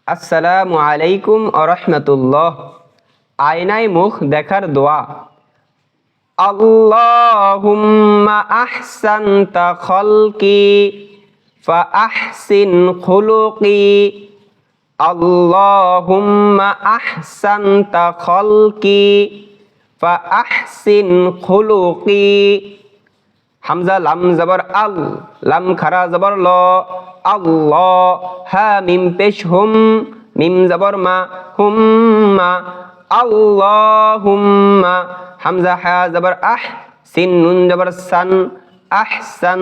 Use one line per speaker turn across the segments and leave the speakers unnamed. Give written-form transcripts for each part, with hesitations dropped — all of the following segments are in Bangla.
আসসালামু আলাইকুম ওয়া রাহমাতুল্লাহ। আয়নায় মুখ দেখার দোয়া। আল্লাহুম্মা আহসানতা খালকি ফা আহসিন খুলুকি। আল্লাহুম্মা আহসানতা খালকি ফা আহসিন খুলুকি। হামজা লাম জবর আল, লাম খারা জবর ল, আল্লাহ। হা মিম পেশ হুম, মিম জবর মা, হুম্মা। আল্লাহুম্মা। হামজা হা জবর আহ, সিন নুন জবর সান, আহসান।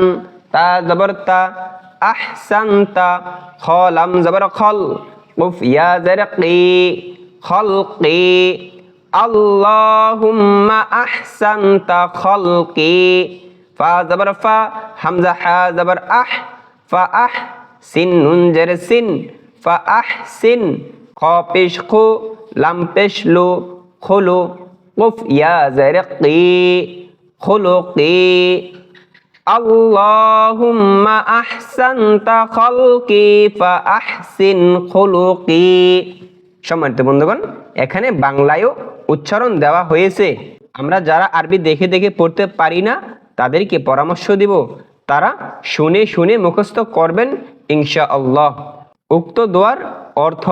তা জবর তা, আহসানতা। খ লাম জবর খল, কুফ ইয়া জের কি, খলকি। আল্লাহুম্মা আহসানতা খালকি। ফা জবর ফা, হামজা হা জবর আহ, ফা আহ। সিন নুন জের সিন, ফা আহ সিন। খ পেশ খু, লাম পেশ লু, খুলু। কুফ ইয়া জের কি, খুলুকি। আল্লাহুম্মা আহসানতা খালকি ফা আহসিন খুলুকি। সম্মানিত বন্ধুগণ, এখানে বাংলায়ও উচ্চারণ দেওয়া হয়েছে। আমরা যারা আরবি দেখে দেখে পড়তে পারি না তাদেরকে পরামর্শ দিব, তারা শুনে শুনে মুখস্থ করবেন ইনশাআল্লাহ। উক্ত দোয়ার অর্থ: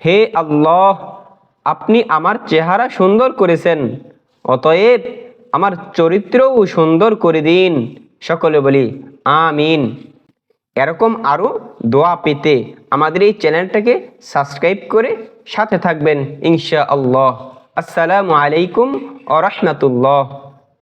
হে আল্লাহ, আপনি আমার চেহারা সুন্দর করেছেন, অতএব আমার চরিত্রও সুন্দর করে দিন। সকলে বলি আমিন। এরকম আরও দোয়া পেতে আমাদের এই চ্যানেলটাকে সাবস্ক্রাইব করে সাথে থাকবেন ইনশাআল্লাহ। আসসালামু আলাইকুম ওয়া রাহমাতুল্লাহ।